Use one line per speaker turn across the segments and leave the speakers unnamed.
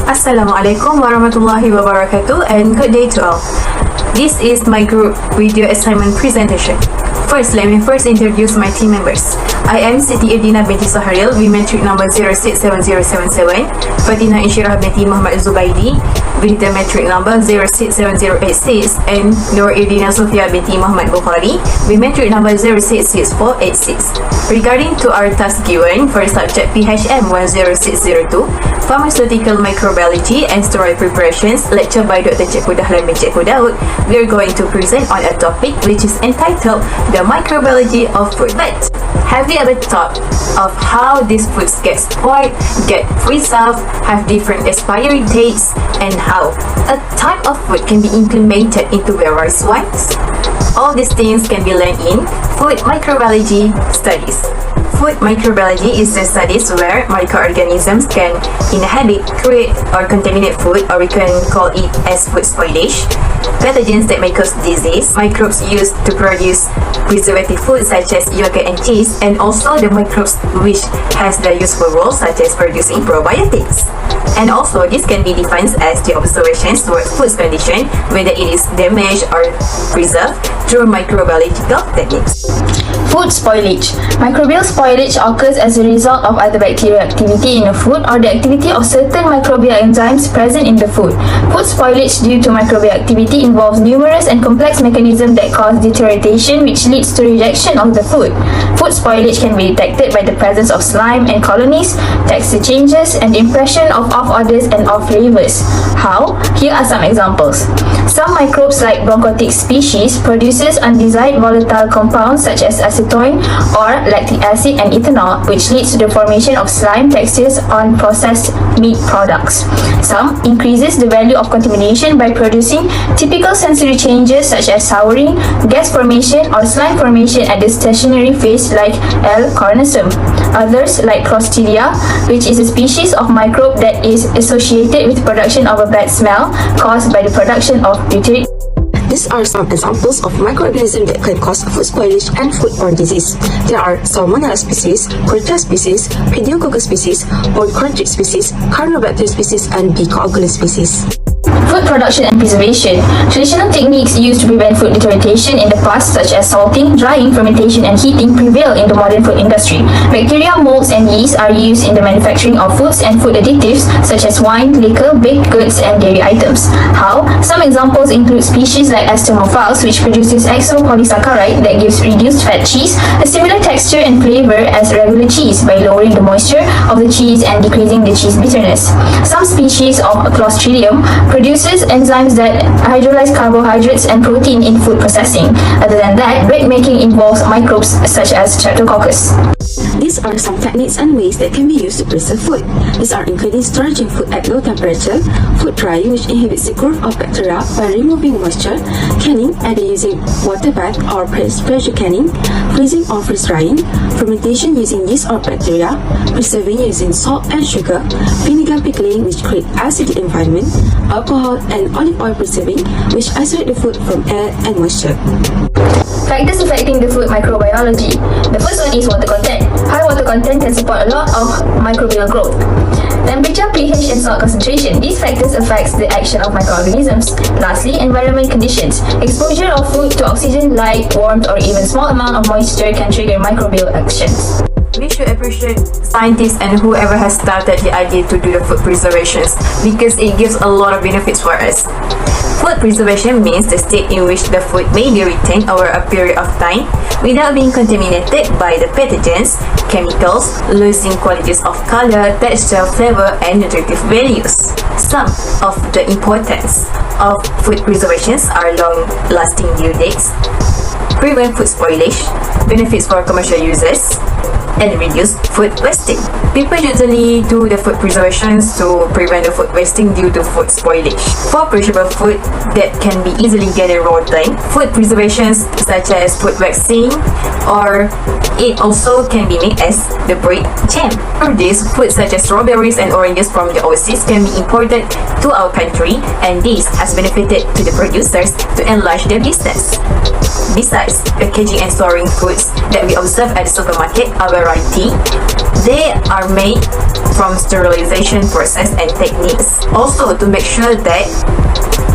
Assalamualaikum warahmatullahi wabarakatuh and good day to all. This is my group video assignment presentation. First, let me first introduce my team members. I am Siti Irdina binti Saharil with metric number 067077, Fatina Inshirah binti Muhammad Zubaidi with the metric number 067086, and Nur Irdina Sofia binti Muhammad Bukhari with metric number 066486. Regarding to our task given for subject PHM 10602, Pharmaceutical Microbiology and Steroid Preparations, lecture by Dr. Cikgu Dahlan bin Cikgu Daud, we are going to present on a topic which is entitled The Microbiology of Food. But have you ever thought of how these foods get spoiled, get preserved, have different expiry dates, and how a type of food can be implemented into various ones? All these things can be learned in food microbiology studies. Food microbiology is the studies where microorganisms can inhabit, create, or contaminate food, or we can call it as food spoilage. Pathogens that may cause disease, microbes used to produce preservative food such as yogurt and cheese, and also the microbes which has the useful role such as producing probiotics. And also this can be defined as the observations towards food's condition, whether it is damaged or preserved through microbiological techniques.
Food spoilage. Microbial spoilage occurs as a result of either bacterial activity in a food or the activity of certain microbial enzymes present in the food. Food spoilage due to microbial activity involves numerous and complex mechanisms that cause deterioration, which leads to rejection of the food. Food spoilage can be detected by the presence of slime and colonies, texture changes, and impression of off odors and off flavors. How? Here are some examples. Some microbes like bronchotic species produces undesired volatile compounds such as acetone or lactic acid and ethanol, which leads to the formation of slime textures on processed meat products. Some increases the value of contamination by producing typical sensory changes such as souring, gas formation, or slime formation at the stationary phase like L. cornesum. Others like Clostridia, which is a species of microbe that is associated with production of a bad smell caused by the production of butyric.
These are some examples of microorganisms that can cause food spoilage and foodborne disease. There are Salmonella species, Courta species, Pediococcus species, Bourne-Chondric species, Carnobacter species, and B. coagulans species.
Food production and preservation. Traditional techniques used to prevent food deterioration in the past, such as salting, drying, fermentation, and heating, prevail in the modern food industry. Bacteria, molds, and yeast are used in the manufacturing of foods and food additives, such as wine, liquor, baked goods, and dairy items. How? Some examples include species like Astomophiles, which produces exopolysaccharide that gives reduced fat cheese a similar texture and flavor as regular cheese by lowering the moisture of the cheese and decreasing the cheese bitterness. Some species of Clostridium produces enzymes that hydrolyze carbohydrates and protein in food processing. Other than that, bread making involves microbes such as Streptococcus.
These are some techniques and ways that can be used to preserve food. These are including storing food at low temperature, food drying which inhibits the growth of bacteria by removing moisture, canning either using water bath or pressure canning, freezing or freeze drying, fermentation using yeast or bacteria, preserving using salt and sugar, vinegar pickling which create acidic environment, alcohol and olive oil preserving which isolate the food from air and moisture.
Factors affecting the food microbiology. The first one is water content. High water content can support a lot of microbial growth. Temperature, pH, and salt concentration. These factors affect the action of microorganisms. Lastly, environment conditions. Exposure of food to oxygen, light, warmth, or even small amount of moisture can trigger microbial actions.
We should appreciate scientists and whoever has started the idea to do the food preservations because it gives a lot of benefits for us. Food preservation means the state in which the food may be retained over a period of time without being contaminated by the pathogens, chemicals, losing qualities of color, texture, flavor, and nutritive values. Some of the importance of food preservations are long-lasting due dates, prevent food spoilage, benefits for commercial users, and reduce food wasting. People usually do the food preservations to prevent the food wasting due to food spoilage. For perishable food that can be easily gathered raw time, food preservations such as food waxing, or it also can be made as the bread jam. For this, food such as strawberries and oranges from the overseas can be imported to our country, and this has benefited to the producers to enlarge their business. Besides, packaging and storing foods that we observe at the supermarket are variety. They are made from sterilization process and techniques. Also to make sure that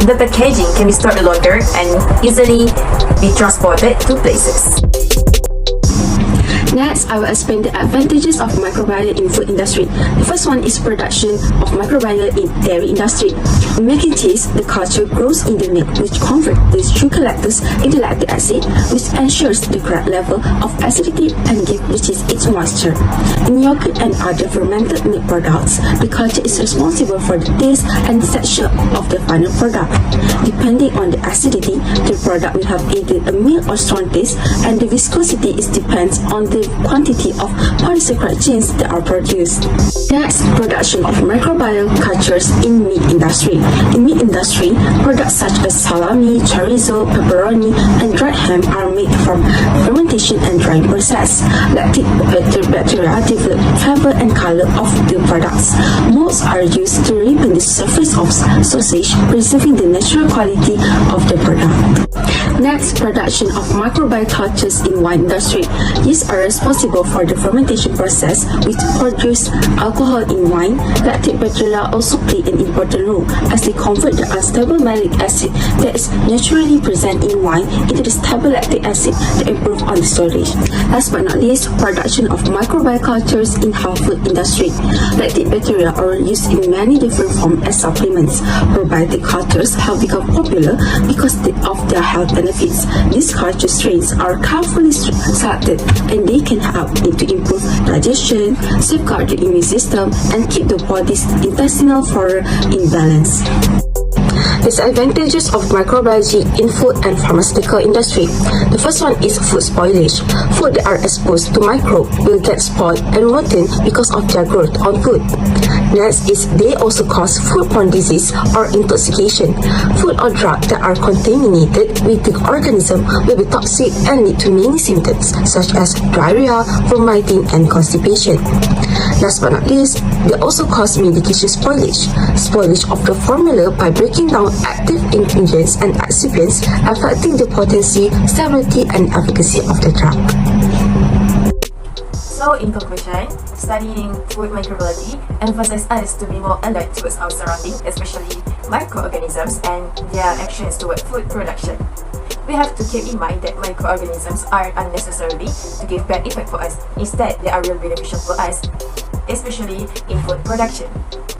the packaging can be stored longer and easily be transported to places.
Next, I will explain the advantages of microbiota in food industry. The first one is production of microbiota in dairy industry. In making cheese, the culture grows in the milk, which converts the sugar lactose into lactic acid, which ensures the correct level of acidity and gives the cheese its moisture. In yogurt and other fermented milk products, the culture is responsible for the taste and texture of the final product. Depending on the acidity, the product will have either a mild or strong taste, and the viscosity depends on the quantity of polysaccharide chains that are produced. Next, production of microbial cultures in meat industry. In meat industry, products such as salami, chorizo, pepperoni, and dried ham are made from fermentation and drying process. Lactic bacteria develop flavor and color of the products. Molds are used to ripen the surface of sausage, preserving the natural quality of the product. Next, production of microbial cultures in wine industry. These are responsible for the fermentation process which produce alcohol in wine. Lactic bacteria also play an important role as they convert the unstable malic acid that is naturally present in wine into the stable lactic acid to improve on the storage. Last but not least, production of microbial cultures in health food industry. Lactic bacteria are used in many different forms as supplements. Probiotic cultures have become popular because of their health benefits. These culture strains are carefully selected and they can help to improve digestion, safeguard the immune system, and keep the body's intestinal flora in balance. Disadvantages of microbiology in food and pharmaceutical industry. The first one is food spoilage. Food that are exposed to microbes will get spoiled and rotten because of their growth on food. Next is they also cause foodborne disease or intoxication. Food or drugs that are contaminated with the organism will be toxic and lead to many symptoms such as diarrhea, vomiting, and constipation. Last but not least, they also cause medication spoilage. Spoilage of the formula by breaking down active ingredients and excipients, affecting the potency, stability, and efficacy of the drug.
So in conclusion, studying food microbiology emphasizes us to be more alert towards our surroundings, especially microorganisms and their actions toward food production. We have to keep in mind that microorganisms aren't unnecessarily to give bad effect for us. Instead, they are really beneficial for us, especially in food production.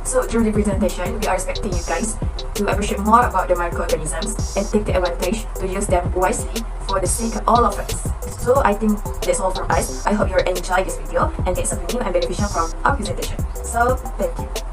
So through the presentation, we are expecting you guys to appreciate more about the microorganisms and take the advantage to use them wisely for the sake of all of us. So I think that's all from us. I hope you enjoyed this video and get something new and beneficial from our presentation. So thank you.